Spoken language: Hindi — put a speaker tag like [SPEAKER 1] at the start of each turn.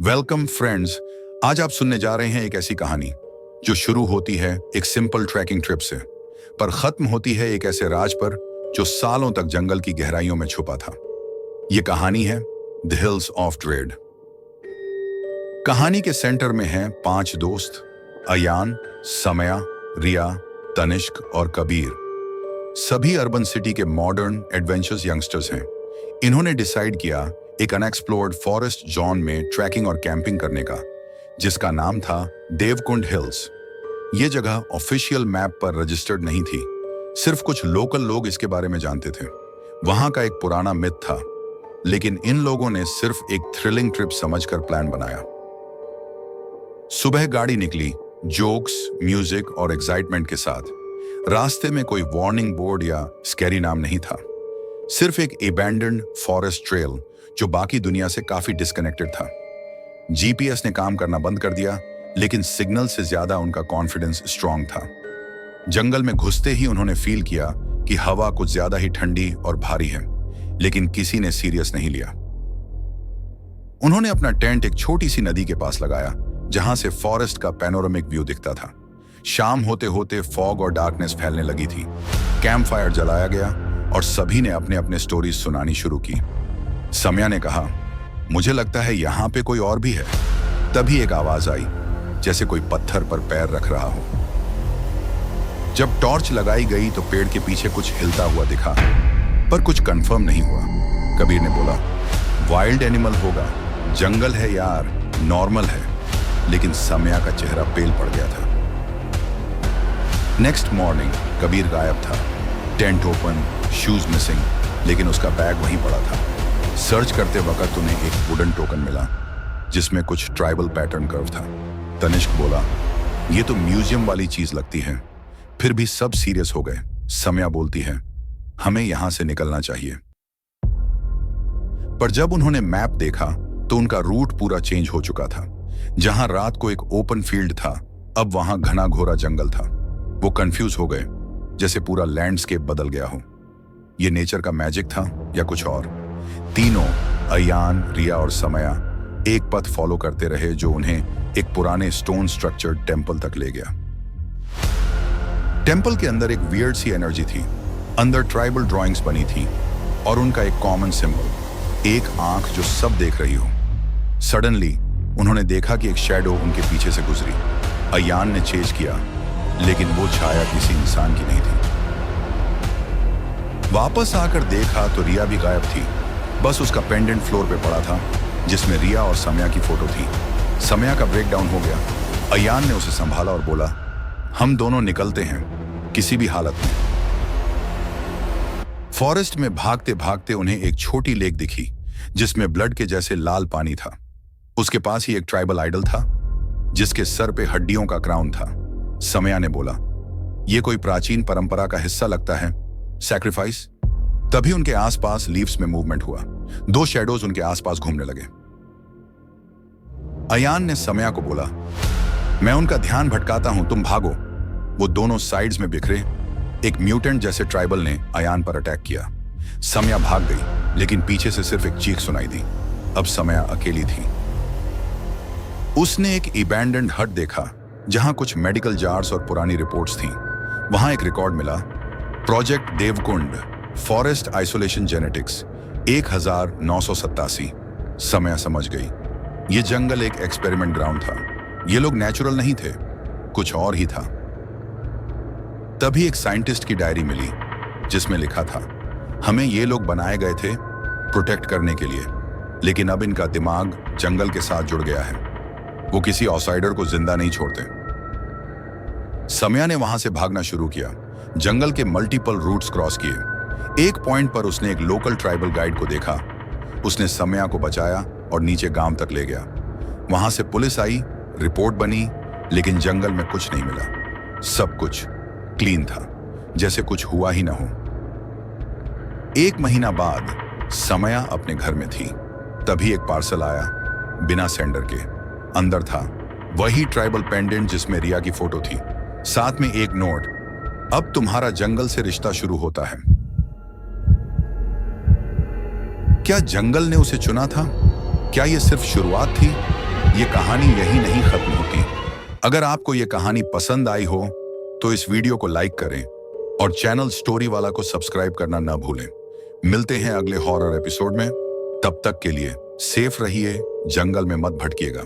[SPEAKER 1] Welcome friends. आज आप सुनने जा रहे हैं एक ऐसी कहानी जो शुरू होती है एक सिंपल ट्रैकिंग ट्रिप से, पर खत्म होती है एक ऐसे राज पर जो सालों तक जंगल की गहराइयों में छुपा था। यह कहानी है द हिल्स ऑफ ड्रेड। कहानी के सेंटर में हैं 5 दोस्त, अयान, समया, रिया, तनिष्क और कबीर। सभी अर्बन सिटी के मॉडर्न एडवेंचरस यंगस्टर्स हैं। इन्होंने डिसाइड किया एक अनएक्सप्लोर्ड फॉरेस्ट जोन में ट्रैकिंग और कैंपिंग करने का, जिसका नाम था देवकुंड हिल्स। यह जगह ऑफिशियल मैप पर रजिस्टर्ड नहीं थी, सिर्फ कुछ लोकल लोग इसके बारे में जानते थे। वहां का एक पुराना मिथ था, लेकिन इन लोगों ने सिर्फ एक थ्रिलिंग ट्रिप समझकर प्लान बनाया। सुबह गाड़ी निकली, जोक्स, म्यूजिक और एक्साइटमेंट के साथ। रास्ते में कोई वार्निंग बोर्ड या स्कैरी नाम नहीं था, सिर्फ एक एबैंडन्ड फॉरेस्ट ट्रेल जो बाकी दुनिया से काफी डिस्कनेक्टेड था। जीपीएस ने काम करना बंद कर दिया, लेकिन सिग्नल से ज्यादा उनका कॉन्फिडेंस स्ट्रांग था। जंगल में घुसते ही उन्होंने फील किया कि हवा कुछ ज्यादा ही ठंडी और भारी है, लेकिन किसी ने सीरियस नहीं लिया। उन्होंने अपना टेंट एक छोटी सी नदी के पास लगाया, जहां से फॉरेस्ट का पैनोरामिक व्यू दिखता था। शाम होते होते फॉग और डार्कनेस फैलने लगी थी। कैंप फायर जलाया गया और सभी ने अपने अपने स्टोरीज सुनानी शुरू की। समया ने कहा, मुझे लगता है यहां पे कोई और भी है। तभी एक आवाज आई, जैसे कोई पत्थर पर पैर रख रहा हो। जब टॉर्च लगाई गई तो पेड़ के पीछे कुछ हिलता हुआ दिखा, पर कुछ कंफर्म नहीं हुआ। कबीर ने बोला, वाइल्ड एनिमल होगा, जंगल है यार, नॉर्मल है। लेकिन समया का चेहरा पेल पड़ गया था। नेक्स्ट मॉर्निंग कबीर गायब था। टेंट ओपन, शूज मिसिंग, लेकिन उसका बैग वहीं पड़ा था। सर्च करते वक्त उन्हें एक वुडन टोकन मिला, जिसमें कुछ ट्राइबल पैटर्न कर्व था। तनिष्क बोला, ये तो म्यूजियम वाली चीज लगती है। फिर भी सब सीरियस हो गए। समया बोलती है, हमें यहां से निकलना चाहिए। पर जब उन्होंने मैप देखा तो उनका रूट पूरा चेंज हो चुका था। जहां रात को एक ओपन फील्ड था, अब वहां घना घोरा जंगल था। वो कंफ्यूज हो गए, जैसे पूरा लैंडस्केप बदल गया हो। ये नेचर का मैजिक था या कुछ और। तीनों, अयान, रिया और समया, एक पथ फॉलो करते रहे जो उन्हें एक पुराने स्टोन स्ट्रक्चर्ड टेंपल तक ले गया। टेंपल के अंदर एक वियर्ड सी एनर्जी थी। अंदर ट्राइबल ड्राइंग्स बनी थी और उनका एक कॉमन सिंबल, एक आंख जो सब देख रही हो। सडनली उन्होंने देखा कि एक शैडो उनके पीछे से गुजरी। अयान ने चेज किया, लेकिन वो छाया किसी इंसान की नहीं थी। वापस आकर देखा तो रिया भी गायब थी। बस उसका पेंडेंट फ्लोर पे पड़ा था, जिसमें रिया और समया की फोटो थी। समया का ब्रेकडाउन हो गया। अयान ने उसे संभाला और बोला, हम दोनों निकलते हैं, किसी भी हालत में। फॉरेस्ट में भागते भागते उन्हें एक छोटी लेक दिखी, जिसमें ब्लड के जैसे लाल पानी था। उसके पास ही एक ट्राइबल आइडल था, जिसके सर पे हड्डियों का क्राउन था। समया ने बोला, यह कोई प्राचीन परंपरा का हिस्सा लगता है, सैक्रिफाइस। तभी उनके आसपास लीव्स में मूवमेंट हुआ। 2 शैडोज उनके आसपास घूमने लगे। अयान ने समया को बोला, मैं उनका ध्यान भटकाता हूं, तुम भागो। वो दोनों साइड्स में बिखरे। एक म्यूटेंट जैसे ट्राइबल ने अयान पर अटैक किया। समया भाग गई, लेकिन पीछे से सिर्फ एक चीख सुनाई दी। अब समया अकेली थी। उसने एक इबैंडन्ड हट देखा, जहां कुछ मेडिकल जार्स और पुरानी रिपोर्ट्स थीं। वहां एक रिकॉर्ड मिला, project Devkund, forest isolation genetics, 1987। समया समझ गई, यह जंगल एक एक्सपेरिमेंट ग्राउंड था। ये लोग नेचुरल नहीं थे, कुछ और ही था। तभी एक साइंटिस्ट की डायरी मिली, जिसमें लिखा था, हमें ये लोग बनाए गए थे प्रोटेक्ट करने के लिए, लेकिन अब इनका दिमाग जंगल के साथ जुड़ गया है। वो किसी आउटसाइडर को जिंदा नहीं छोड़ते। समया ने वहां से भागना शुरू किया। जंगल के मल्टीपल रूट्स क्रॉस किए। एक पॉइंट पर उसने एक लोकल ट्राइबल गाइड को देखा। उसने समया को बचाया और नीचे गांव तक ले गया। वहां से पुलिस आई, रिपोर्ट बनी, लेकिन जंगल में कुछ नहीं मिला। सब कुछ क्लीन था, जैसे कुछ हुआ ही ना हो। 1 महीना बाद समया अपने घर में थी। तभी एक पार्सल आया, बिना सेंडर के। अंदर था वही ट्राइबल पेंडेंट जिसमें रिया की फोटो थी, साथ में एक नोट, अब तुम्हारा जंगल से रिश्ता शुरू होता है। क्या जंगल ने उसे चुना था? क्या यह सिर्फ शुरुआत थी ये कहानी यही नहीं खत्म होती। अगर आपको ये कहानी पसंद आई हो तो इस वीडियो को लाइक करें और चैनल स्टोरी वाला को सब्सक्राइब करना ना भूलें। मिलते हैं अगले हॉरर एपिसोड में। तब तक के लिए सेफ रहिए, जंगल में मत भटकिएगा।